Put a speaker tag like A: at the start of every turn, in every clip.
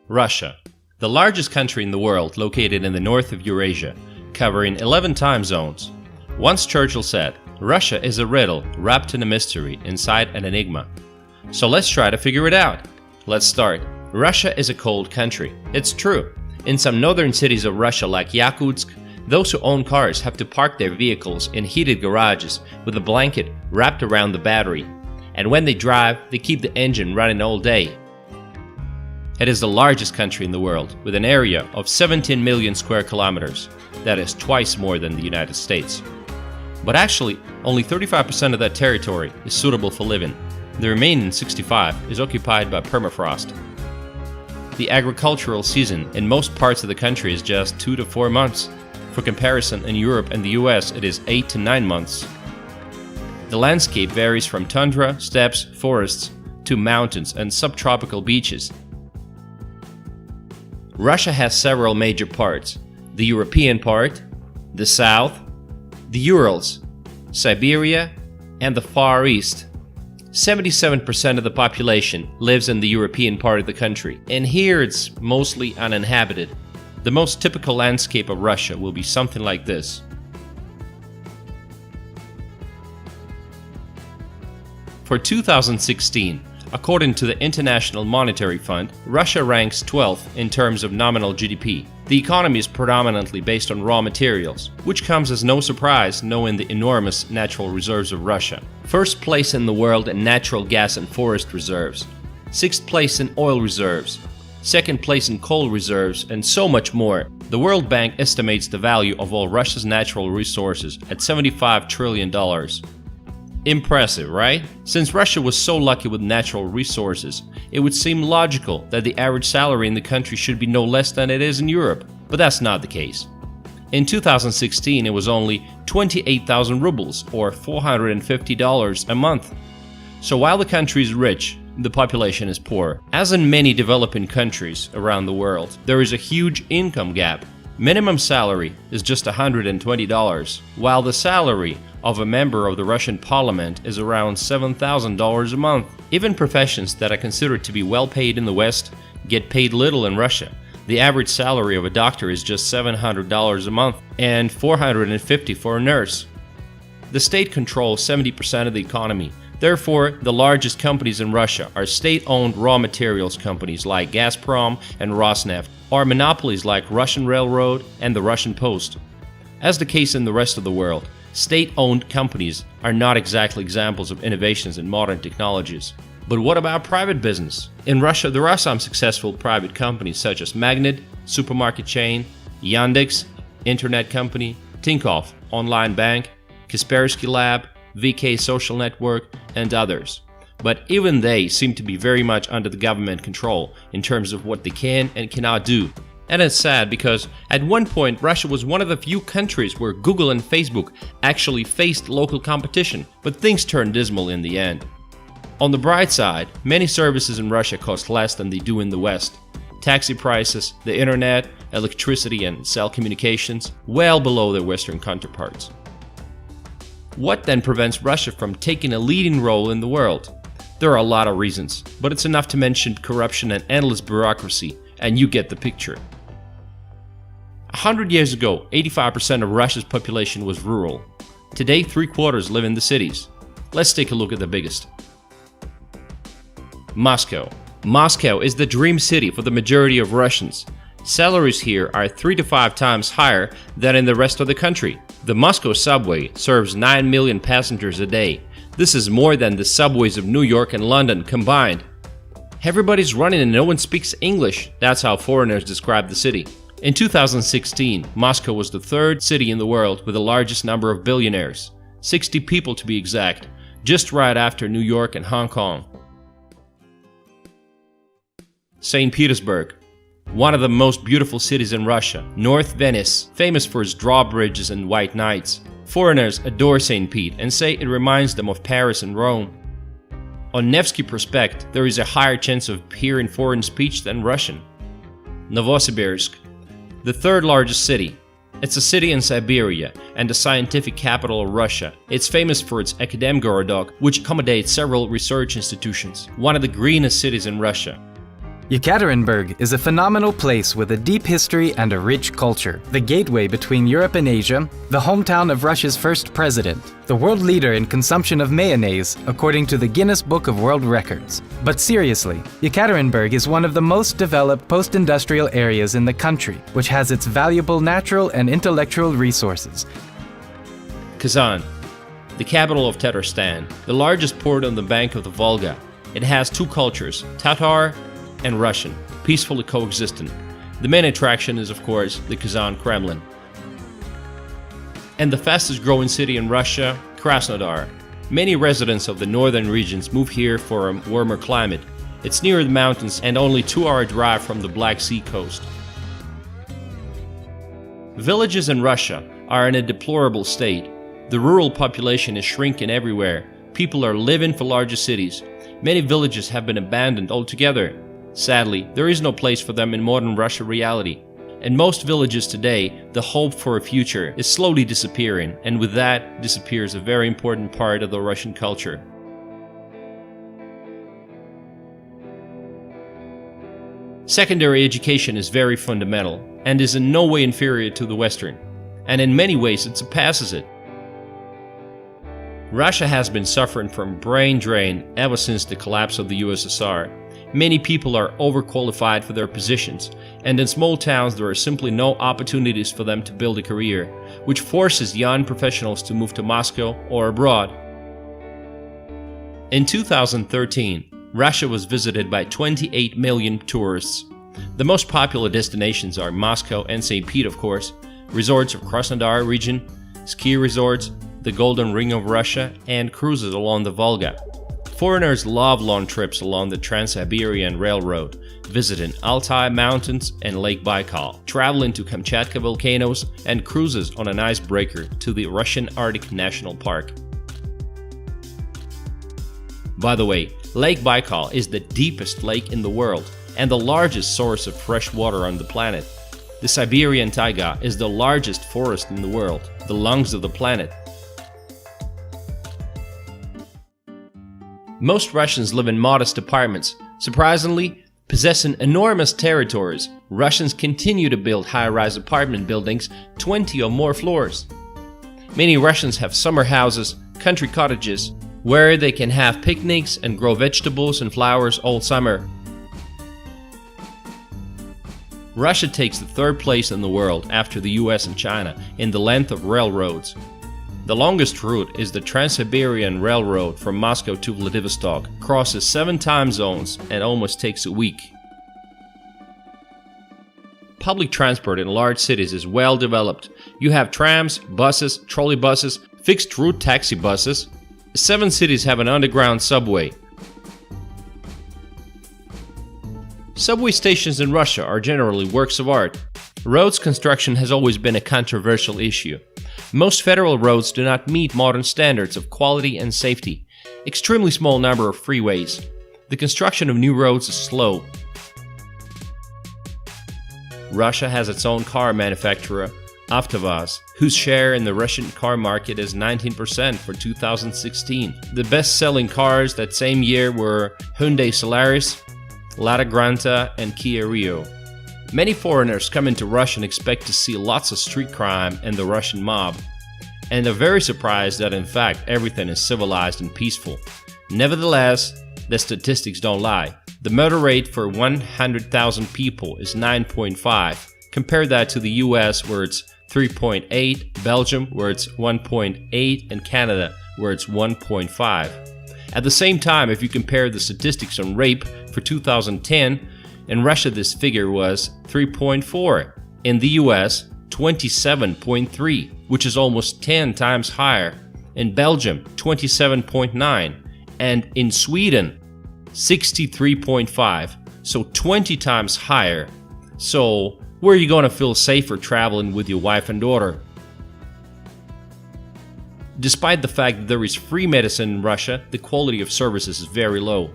A: Russia, the largest country in the world located in the north of Eurasia, covering 11 time zones. Once Churchill said, "Russia is a riddle wrapped in a mystery inside an enigma." So let's try to figure it out. Let's start. Russia is a cold country. It's true. In some northern cities of Russia like Yakutsk, those who own cars have to park their vehicles in heated garages with a blanket wrapped around the battery. And when they drive, they keep the engine running all day. It is the largest country in the world, with an area of 17 million square kilometers. That is twice more than the United States. But actually, only 35% of that territory is suitable for living. The remaining 65% is occupied by permafrost. The agricultural season in most parts of the country is just 2 to 4 months. For comparison, in Europe and the US, it is 8 to 9 months. The landscape varies from tundra, steppes, forests, to mountains and subtropical beaches. Russia has several major parts: the European part, the South, the Urals, Siberia, and the Far East. 77% of the population lives in the European part of the country, and here it's mostly uninhabited. The most typical landscape of Russia will be something like this. For 2016, according to the International Monetary Fund, Russia ranks 12th in terms of nominal GDP. The economy is predominantly based on raw materials, which comes as no surprise knowing the enormous natural reserves of Russia. First place in the world in natural gas and forest reserves. 6th place in oil reserves. 2nd place in coal reserves, and so much more. The World Bank estimates the value of all Russia's natural resources at $75 trillion. Impressive, right? Since Russia was so lucky with natural resources, it would seem logical that the average salary in the country should be no less than it is in Europe, but that's not the case. In 2016, it was only 28,000 rubles, or $450 a month. So while the country is rich, the population is poor. As in many developing countries around the world, there is a huge income gap. Minimum salary is just $120, while the salary of a member of the Russian parliament is around $7,000 a month. Even professions that are considered to be well paid in the West get paid little in Russia. The average salary of a doctor is just $700 a month and $450 for a nurse. The state controls 70% of the economy. Therefore, the largest companies in Russia are state-owned raw materials companies like Gazprom and Rosneft, or monopolies like Russian Railroad and the Russian Post. As the case in the rest of the world, state-owned companies are not exactly examples of innovations in modern technologies. But what about private business? In Russia, there are some successful private companies such as Magnit, supermarket chain, Yandex, internet company, Tinkoff, online bank, Kaspersky Lab, VK Social Network, and others. But even they seem to be very much under the government control in terms of what they can and cannot do. And it's sad because at one point Russia was one of the few countries where Google and Facebook actually faced local competition, but things turned dismal in the end. On the bright side, many services in Russia cost less than they do in the West. Taxi prices, the internet, electricity and cell communications, well below their Western counterparts. What then prevents Russia from taking a leading role in the world? There are a lot of reasons, but it's enough to mention corruption and endless bureaucracy, and you get the picture. 100 years ago, 85% of Russia's population was rural. Today, 3/4 live in the cities. Let's take a look at the biggest. Moscow. Moscow is the dream city for the majority of Russians. Salaries here are 3 to 5 times higher than in the rest of the country. The Moscow subway serves 9 million passengers a day. This is more than the subways of New York and London combined. Everybody's running and no one speaks English. That's how foreigners describe the city. In 2016, Moscow was the 3rd city in the world with the largest number of billionaires. 60 people to be exact, just right after New York and Hong Kong. St. Petersburg. One of the most beautiful cities in Russia, North Venice, famous for its drawbridges and white nights. Foreigners adore St. Pete and say it reminds them of Paris and Rome. On Nevsky Prospect, there is a higher chance of hearing foreign speech than Russian. Novosibirsk, the 3rd largest city. It's a city in Siberia and the scientific capital of Russia. It's famous for its Akademgorodok, which accommodates several research institutions. One of the greenest cities in Russia.
B: Yekaterinburg is a phenomenal place with a deep history and a rich culture, the gateway between Europe and Asia, the hometown of Russia's first president, the world leader in consumption of mayonnaise according to the Guinness Book of World Records. But seriously, Yekaterinburg is one of the most developed post-industrial areas in the country, which has its valuable natural and intellectual resources.
A: Kazan, the capital of Tatarstan, the largest port on the bank of the Volga. It has two cultures, Tatar and Russian, peacefully coexistent. The main attraction is, of course, the Kazan Kremlin. And the fastest growing city in Russia, Krasnodar. Many residents of the northern regions move here for a warmer climate. It's near the mountains and only 2-hour drive from the Black Sea coast. Villages in Russia are in a deplorable state. The rural population is shrinking everywhere. People are living for larger cities. Many villages have been abandoned altogether. Sadly, there is no place for them in modern Russia reality. In most villages today, the hope for a future is slowly disappearing, and with that disappears a very important part of the Russian culture. Secondary education is very fundamental and is in no way inferior to the Western, and in many ways it surpasses it. Russia has been suffering from brain drain ever since the collapse of the USSR. Many people are overqualified for their positions, and in small towns there are simply no opportunities for them to build a career, which forces young professionals to move to Moscow or abroad. In 2013, Russia was visited by 28 million tourists. The most popular destinations are Moscow and St. Pete, of course, resorts of Krasnodar region, ski resorts, the Golden Ring of Russia, and cruises along the Volga. Foreigners love long trips along the Trans-Siberian Railroad, visiting Altai Mountains and Lake Baikal, traveling to Kamchatka volcanoes, and cruises on an icebreaker to the Russian Arctic National Park. By the way, Lake Baikal is the deepest lake in the world and the largest source of fresh water on the planet. The Siberian taiga is the largest forest in the world, the lungs of the planet. Most Russians live in modest apartments. Surprisingly, possessing enormous territories, Russians continue to build high-rise apartment buildings 20 or more floors. Many Russians have summer houses, country cottages, where they can have picnics and grow vegetables and flowers all summer. Russia takes the third place in the world after the US and China in the length of railroads. The longest route is the Trans-Siberian Railroad from Moscow to Vladivostok, crosses 7 time zones and almost takes a week. Public transport in large cities is well developed. You have trams, buses, trolleybuses, fixed route taxi buses. 7 cities have an underground subway. Subway stations in Russia are generally works of art. Roads construction has always been a controversial issue. Most federal roads do not meet modern standards of quality and safety. Extremely small number of freeways. The construction of new roads is slow. Russia has its own car manufacturer, Avtovaz, whose share in the Russian car market is 19% for 2016. The best-selling cars that same year were Hyundai Solaris, Lada Granta, and Kia Rio. Many foreigners come into Russia and expect to see lots of street crime and the Russian mob, and are very surprised that in fact everything is civilized and peaceful. Nevertheless, the statistics don't lie. The murder rate for 100,000 people is 9.5. Compare that to the US where it's 3.8, Belgium where it's 1.8, and Canada where it's 1.5. At the same time, if you compare the statistics on rape for 2010, in Russia this figure was 3.4. In the US, 27.3, which is almost 10 times higher. In Belgium, 27.9. And in Sweden, 63.5. So 20 times higher. So where are you going to feel safer traveling with your wife and daughter? Despite the fact that there is free medicine in Russia, the quality of services is very low.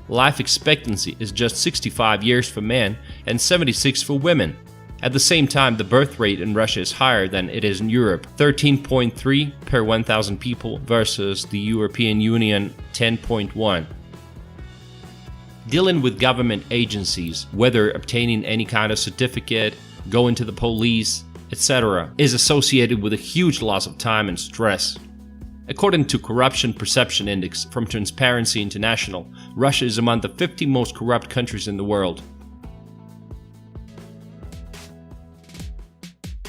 A: Life expectancy is just 65 years for men and 76 for women. At the same time, the birth rate in Russia is higher than it is in Europe, 13.3 per 1,000 people versus the European Union 10.1. Dealing with government agencies, whether obtaining any kind of certificate, going to the police, etc., is associated with a huge loss of time and stress. According to Corruption Perception Index from Transparency International, Russia is among the 50 most corrupt countries in the world.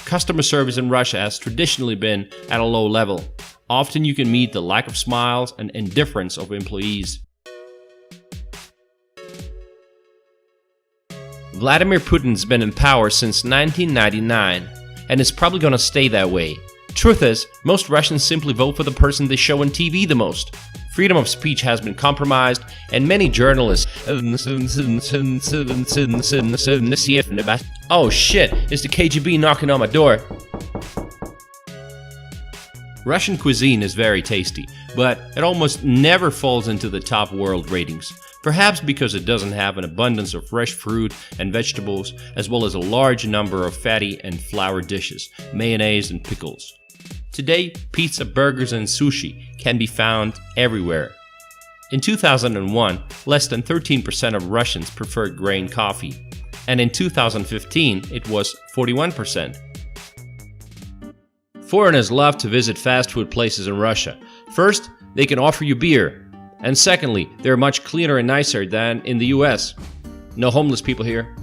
A: Customer service in Russia has traditionally been at a low level. Often you can meet the lack of smiles and indifference of employees. Vladimir Putin's been in power since 1999 and is probably gonna stay that way. Truth is, most Russians simply vote for the person they show on TV the most. Freedom of speech has been compromised, and many journalists. Oh shit, it's the KGB knocking on my door. Russian cuisine is very tasty, but it almost never falls into the top world ratings. Perhaps because it doesn't have an abundance of fresh fruit and vegetables, as well as a large number of fatty and flour dishes, mayonnaise and pickles. Today, pizza, burgers and sushi can be found everywhere. In 2001, less than 13% of Russians preferred grain coffee, and in 2015 it was 41%. Foreigners love to visit fast food places in Russia. First, they can offer you beer, and secondly, they're much cleaner and nicer than in the US. No homeless people here.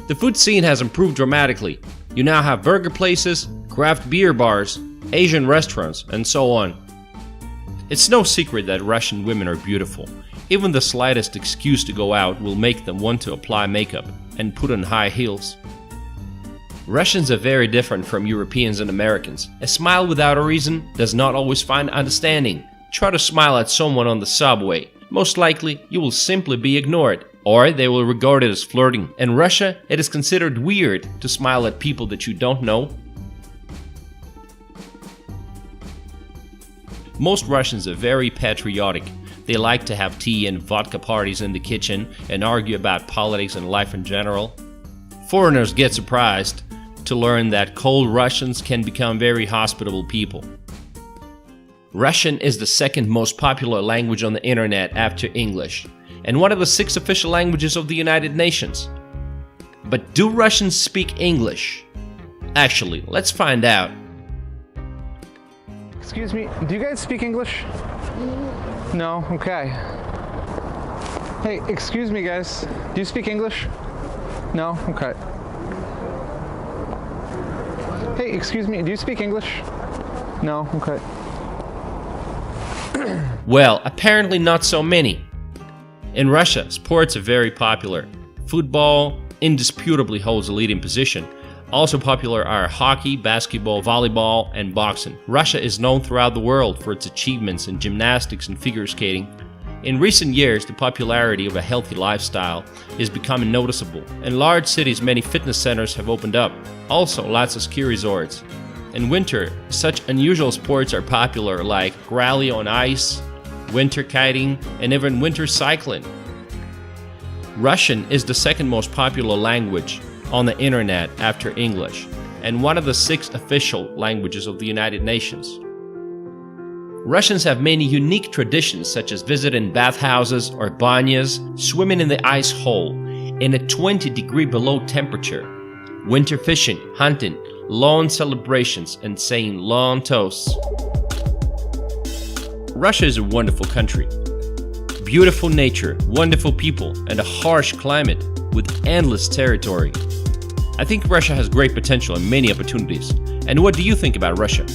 A: The food scene has improved dramatically. You now have burger places, craft beer bars, Asian restaurants, and so on. It's no secret that Russian women are beautiful. Even the slightest excuse to go out will make them want to apply makeup and put on high heels. Russians are very different from Europeans and Americans. A smile without a reason does not always find understanding. Try to smile at someone on the subway. Most likely, you will simply be ignored, or they will regard it as flirting. In Russia, it is considered weird to smile at people that you don't know. Most Russians are very patriotic. They like to have tea and vodka parties in the kitchen and argue about politics and life in general. Foreigners get surprised to learn that cold Russians can become very hospitable people. Russian is the second most popular language on the internet after English, and one of the 6 official languages of the United Nations. But do Russians speak English? Actually, let's find out.
C: Excuse me, do you guys speak English? No? Okay. Hey, excuse me guys, do you speak English? No? Okay. Hey, excuse me, do you speak English? No? Okay.
A: Well, apparently not so many. In Russia, sports are very popular. Football indisputably holds a leading position. Also popular are hockey, basketball, volleyball, and boxing. Russia is known throughout the world for its achievements in gymnastics and figure skating. In recent years, the popularity of a healthy lifestyle is becoming noticeable. In large cities, many fitness centers have opened up. Also, lots of ski resorts. In winter, such unusual sports are popular like rally on ice, winter kiting, and even winter cycling. Russian is the second most popular language on the internet after English, and one of the 6 official languages of the United Nations. Russians have many unique traditions such as visiting bathhouses or banyas, swimming in the ice hole in a 20-degree below temperature, winter fishing, hunting, lawn celebrations, and saying lawn toasts. Russia is a wonderful country. Beautiful nature, wonderful people, and a harsh climate with endless territory. I think Russia has great potential and many opportunities. And what do you think about Russia?